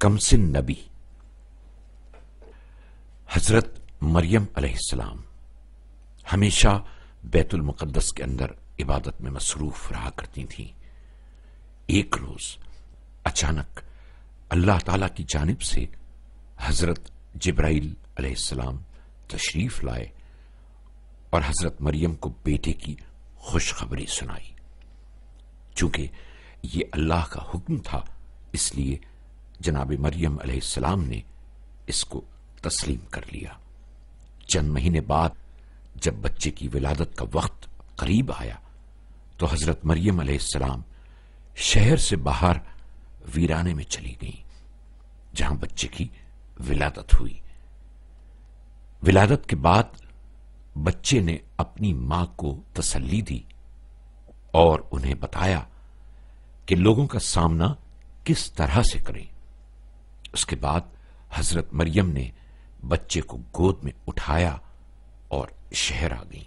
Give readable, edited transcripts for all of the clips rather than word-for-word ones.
کمسن نبی حضرت مریم علیہ السلام ہمیشہ بیت المقدس کے اندر عبادت میں مصروف رہا کرتی تھیں۔ ایک روز اچانک اللہ تعالی کی جانب سے حضرت جبرائیل علیہ السلام تشریف لائے اور حضرت مریم کو بیٹے کی خوشخبری سنائی۔ چونکہ یہ اللہ کا حکم تھا، اس لیے جناب مریم علیہ السلام نے اس کو تسلیم کر لیا۔ چند مہینے بعد جب بچے کی ولادت کا وقت قریب آیا تو حضرت مریم علیہ السلام شہر سے باہر ویرانے میں چلی گئیں جہاں بچے کی ولادت ہوئی۔ ولادت کے بعد بچے نے اپنی ماں کو تسلی دی اور انہیں بتایا کہ لوگوں کا سامنا کس طرح سے کریں۔ اس کے بعد حضرت مریم نے بچے کو گود میں اٹھایا اور شہر آ گئی۔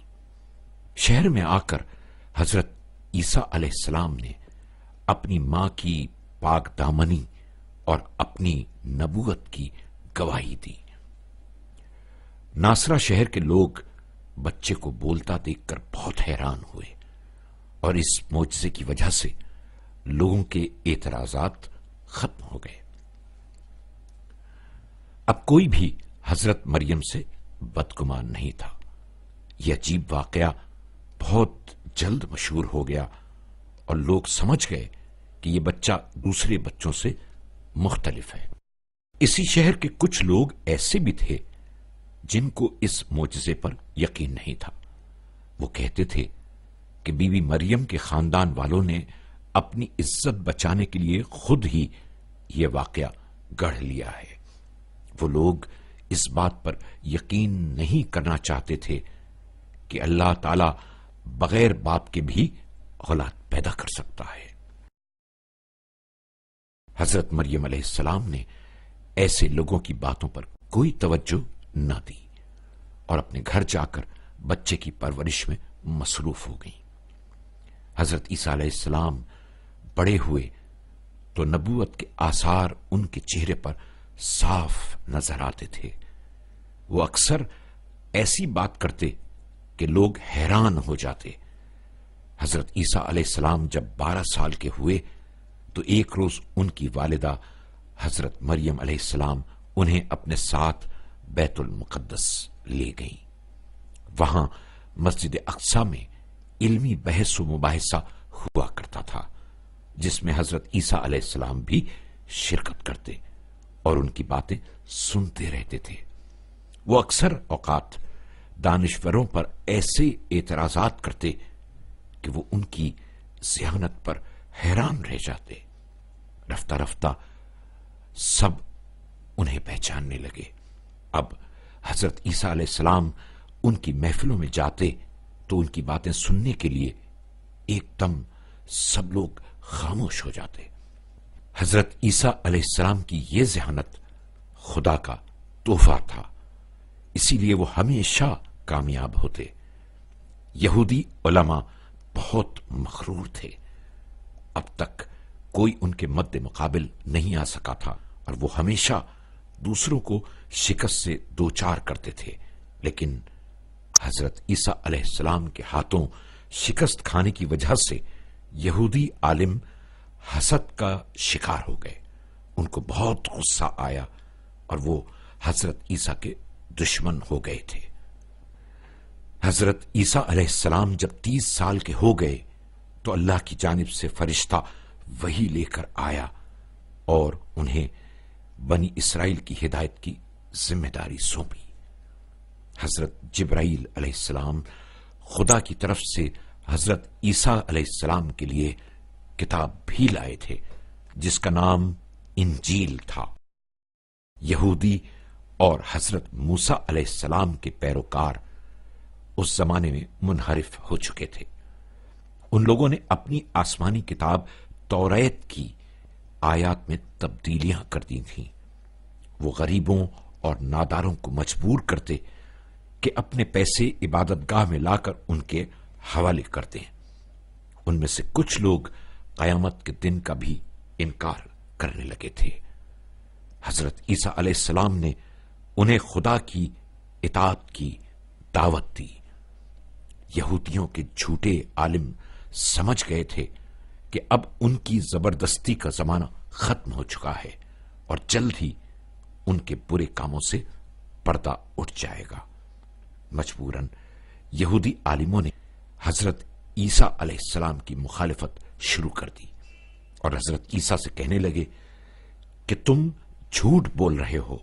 شہر میں آ کر حضرت عیسیٰ علیہ السلام نے اپنی ماں کی پاک دامنی اور اپنی نبوت کی گواہی دی۔ ناصرہ شہر کے لوگ بچے کو بولتا دیکھ کر بہت حیران ہوئے اور اس معجزے کی وجہ سے لوگوں کے اعتراضات ختم ہو گئے۔ اب کوئی بھی حضرت مریم سے بدگمان نہیں تھا۔ یہ عجیب واقعہ بہت جلد مشہور ہو گیا اور لوگ سمجھ گئے کہ یہ بچہ دوسرے بچوں سے مختلف ہے۔ اسی شہر کے کچھ لوگ ایسے بھی تھے جن کو اس معجزے پر یقین نہیں تھا۔ وہ کہتے تھے کہ بی بی مریم کے خاندان والوں نے اپنی عزت بچانے کے لیے خود ہی یہ واقعہ گڑھ لیا ہے۔ وہ لوگ اس بات پر یقین نہیں کرنا چاہتے تھے کہ اللہ تعالی بغیر باپ کے بھی اولاد پیدا کر سکتا ہے۔ حضرت مریم علیہ السلام نے ایسے لوگوں کی باتوں پر کوئی توجہ نہ دی اور اپنے گھر جا کر بچے کی پرورش میں مصروف ہو گئیں۔ حضرت عیسیٰ علیہ السلام بڑے ہوئے تو نبوت کے آثار ان کے چہرے پر صاف نظر آتے تھے۔ وہ اکثر ایسی بات کرتے کہ لوگ حیران ہو جاتے۔ حضرت عیسیٰ علیہ السلام جب 12 سال کے ہوئے تو ایک روز ان کی والدہ حضرت مریم علیہ السلام انہیں اپنے ساتھ بیت المقدس لے گئیں۔ وہاں مسجد اقصی میں علمی بحث و مباحثہ ہوا کرتا تھا جس میں حضرت عیسیٰ علیہ السلام بھی شرکت کرتے اور ان کی باتیں سنتے رہتے تھے۔ وہ اکثر اوقات دانشوروں پر ایسے اعتراضات کرتے کہ وہ ان کی ذہانت پر حیران رہ جاتے۔ رفتہ رفتہ سب انہیں پہچاننے لگے۔ اب حضرت عیسیٰ علیہ السلام ان کی محفلوں میں جاتے تو ان کی باتیں سننے کے لیے ایک دم سب لوگ خاموش ہو جاتے۔ حضرت عیسیٰ علیہ السلام کی یہ ذہانت خدا کا تحفہ تھا، اسی لیے وہ ہمیشہ کامیاب ہوتے۔ یہودی علماء بہت مغرور تھے۔ اب تک کوئی ان کے مد مقابل نہیں آ سکا تھا اور وہ ہمیشہ دوسروں کو شکست سے دوچار کرتے تھے، لیکن حضرت عیسیٰ علیہ السلام کے ہاتھوں شکست کھانے کی وجہ سے یہودی عالم حسد کا شکار ہو گئے۔ ان کو بہت غصہ آیا اور وہ حضرت عیسیٰ کے دشمن ہو گئے تھے۔ حضرت عیسیٰ علیہ السلام جب 30 سال کے ہو گئے تو اللہ کی جانب سے فرشتہ وحی لے کر آیا اور انہیں بنی اسرائیل کی ہدایت کی ذمہ داری سونپی۔ حضرت جبرائیل علیہ السلام خدا کی طرف سے حضرت عیسیٰ علیہ السلام کے لیے کتاب بھی لائے تھے جس کا نام انجیل تھا۔ یہودی اور حضرت موسیٰ علیہ السلام کے پیروکار اس زمانے میں منحرف ہو چکے تھے۔ ان لوگوں نے اپنی آسمانی کتاب توریت کی آیات میں تبدیلیاں کر دی تھیں۔ وہ غریبوں اور ناداروں کو مجبور کرتے کہ اپنے پیسے عبادت گاہ میں لا کر ان کے حوالے کر دیں۔ ان میں سے کچھ لوگ قیامت کے دن کا بھی انکار کرنے لگے تھے۔ حضرت عیسیٰ علیہ السلام نے انہیں خدا کی اطاعت کی دعوت دی۔ یہودیوں کے جھوٹے عالم سمجھ گئے تھے کہ اب ان کی زبردستی کا زمانہ ختم ہو چکا ہے اور جلد ہی ان کے برے کاموں سے پردہ اٹھ جائے گا۔ مجبوراً یہودی عالموں نے حضرت عیسیٰ علیہ السلام کی مخالفت شروع کر دی اور حضرت عیسیٰ سے کہنے لگے کہ تم جھوٹ بول رہے ہو،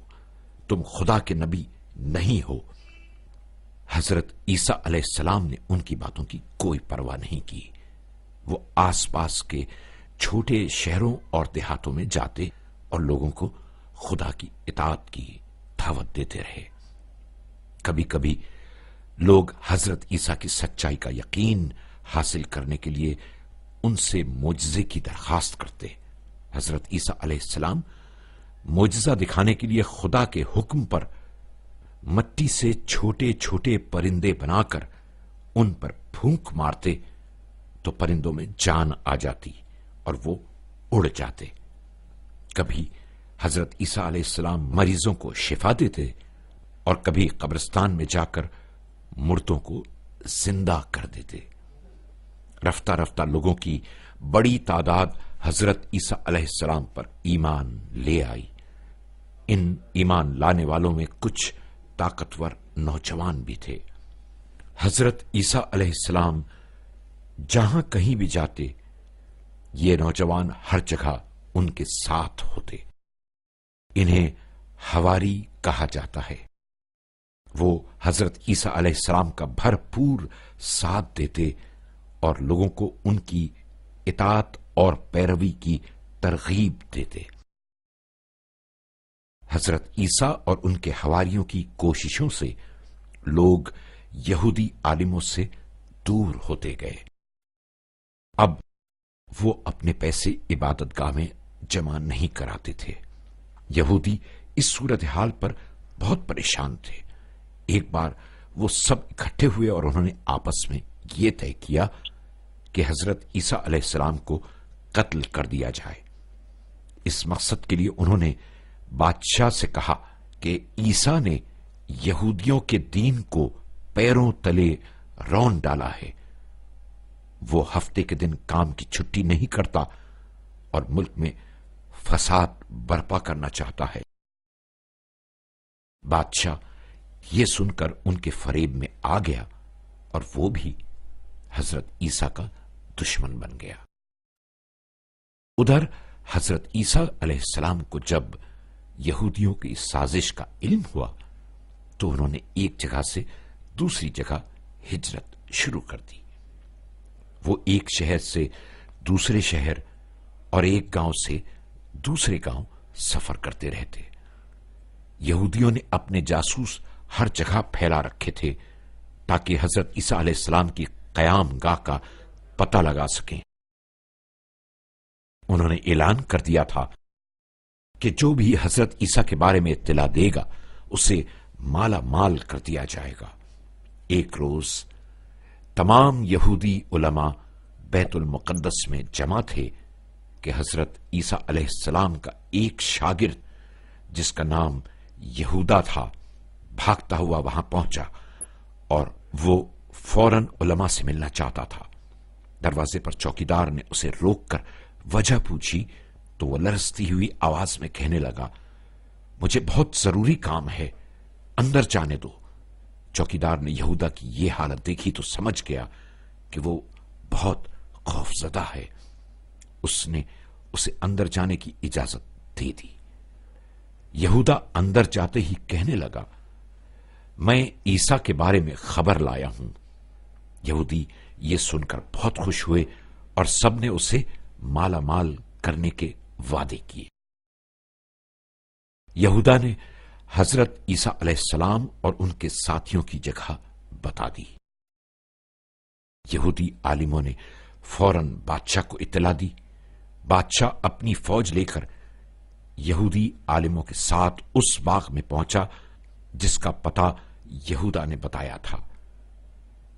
تم خدا کے نبی نہیں ہو۔ حضرت عیسیٰ علیہ السلام نے ان کی باتوں کی کوئی پرواہ نہیں کی۔ وہ آس پاس کے چھوٹے شہروں اور دیہاتوں میں جاتے اور لوگوں کو خدا کی اطاعت کی دعوت دیتے رہے۔ کبھی کبھی لوگ حضرت عیسیٰ کی سچائی کا یقین حاصل کرنے کے لیے ان سے معجزے کی درخواست کرتے۔ حضرت عیسیٰ علیہ السلام معجزہ دکھانے کے لیے خدا کے حکم پر مٹی سے چھوٹے چھوٹے پرندے بنا کر ان پر پھونک مارتے تو پرندوں میں جان آ جاتی اور وہ اڑ جاتے۔ کبھی حضرت عیسیٰ علیہ السلام مریضوں کو شفا دیتے اور کبھی قبرستان میں جا کر مردوں کو زندہ کر دیتے۔ رفتہ رفتہ لوگوں کی بڑی تعداد حضرت عیسیٰ علیہ السلام پر ایمان لے آئی۔ ان ایمان لانے والوں میں کچھ طاقتور نوجوان بھی تھے۔ حضرت عیسیٰ علیہ السلام جہاں کہیں بھی جاتے، یہ نوجوان ہر جگہ ان کے ساتھ ہوتے۔ انہیں حواری کہا جاتا ہے۔ وہ حضرت عیسیٰ علیہ السلام کا بھرپور ساتھ دیتے اور لوگوں کو ان کی اطاعت اور پیروی کی ترغیب دیتے۔ حضرت عیسیٰ اور ان کے حواریوں کی کوششوں سے لوگ یہودی عالموں سے دور ہوتے گئے۔ اب وہ اپنے پیسے عبادت گاہ میں جمع نہیں کراتے تھے۔ یہودی اس صورتحال پر بہت پریشان تھے۔ ایک بار وہ سب اکٹھے ہوئے اور انہوں نے آپس میں یہ طے کیا کہ حضرت عیسیٰ علیہ السلام کو قتل کر دیا جائے۔ اس مقصد کے لیے انہوں نے بادشاہ سے کہا کہ عیسیٰ نے یہودیوں کے دین کو پیروں تلے رون ڈالا ہے۔ وہ ہفتے کے دن کام کی چھٹی نہیں کرتا اور ملک میں فساد برپا کرنا چاہتا ہے۔ بادشاہ یہ سن کر ان کے فریب میں آ گیا اور وہ بھی حضرت عیسیٰ کا دشمن بن گیا۔ ادھر حضرت عیسیٰ علیہ السلام کو جب یہودیوں کی سازش کا علم ہوا تو انہوں نے ایک جگہ سے دوسری جگہ ہجرت شروع کر دی۔ وہ ایک شہر سے دوسرے شہر اور ایک گاؤں سے دوسرے گاؤں سفر کرتے رہتے۔ یہودیوں نے اپنے جاسوس ہر جگہ پھیلا رکھے تھے تاکہ حضرت عیسیٰ علیہ السلام کی قیام گاہ کا پتہ لگا سکیں۔ انہوں نے اعلان کر دیا تھا کہ جو بھی حضرت عیسیٰ کے بارے میں اطلاع دے گا اسے مالا مال کر دیا جائے گا۔ ایک روز تمام یہودی علماء بیت المقدس میں جمع تھے کہ حضرت عیسیٰ علیہ السلام کا ایک شاگرد جس کا نام یہودا تھا بھاگتا ہوا وہاں پہنچا اور وہ فوراً علماء سے ملنا چاہتا تھا۔ دروازے پر چوکیدار نے اسے روک کر وجہ پوچھی تو وہ لرزتی ہوئی آواز میں کہنے لگا، مجھے بہت ضروری کام ہے، اندر جانے دو۔ چوکیدار نے یہودا کی یہ حالت دیکھی تو سمجھ گیا کہ وہ بہت خوفزدہ ہے۔ اس نے اسے اندر جانے کی اجازت دے دی۔ یہودا اندر جاتے ہی کہنے لگا، میں عیسیٰ کے بارے میں خبر لایا ہوں۔ یہودی یہ سن کر بہت خوش ہوئے اور سب نے اسے مالا مال کرنے کے وعدے کیے۔ یہودا نے حضرت عیسیٰ علیہ السلام اور ان کے ساتھیوں کی جگہ بتا دی۔ یہودی عالموں نے فوراً بادشاہ کو اطلاع دی۔ بادشاہ اپنی فوج لے کر یہودی عالموں کے ساتھ اس باغ میں پہنچا جس کا پتہ یہودا نے بتایا تھا۔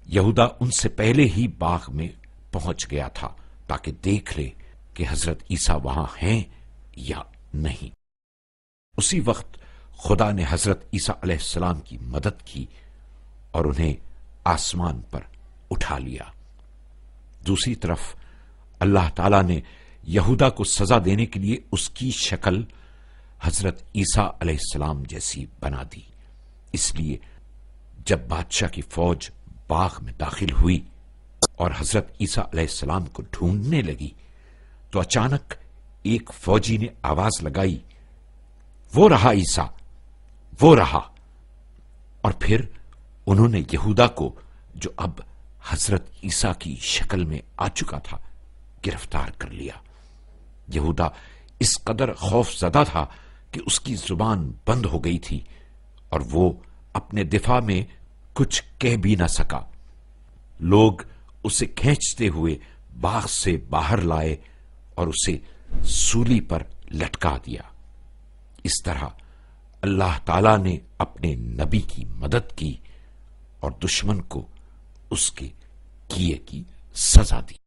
یہودا ان سے پہلے ہی باغ میں پہنچ گیا تھا تاکہ دیکھ لے کہ حضرت عیسیٰ وہاں ہیں یا نہیں۔ اسی وقت خدا نے حضرت عیسیٰ علیہ السلام کی مدد کی اور انہیں آسمان پر اٹھا لیا۔ دوسری طرف اللہ تعالی نے یہودا کو سزا دینے کے لیے اس کی شکل حضرت عیسیٰ علیہ السلام جیسی بنا دی۔ اس لیے جب بادشاہ کی فوج باغ میں داخل ہوئی اور حضرت عیسیٰ علیہ السلام کو ڈھونڈنے لگی تو اچانک ایک فوجی نے آواز لگائی، وہ رہا عیسیٰ، وہ رہا۔ اور پھر انہوں نے یہودا کو، جو اب حضرت عیسیٰ کی شکل میں آ چکا تھا، گرفتار کر لیا۔ یہودا اس قدر خوف زدہ تھا کہ اس کی زبان بند ہو گئی تھی اور وہ اپنے دفاع میں کچھ کہہ بھی نہ سکا۔ لوگ اسے کھینچتے ہوئے باغ سے باہر لائے اور اسے سولی پر لٹکا دیا۔ اس طرح اللہ تعالی نے اپنے نبی کی مدد کی اور دشمن کو اس کے کیے کی سزا دی۔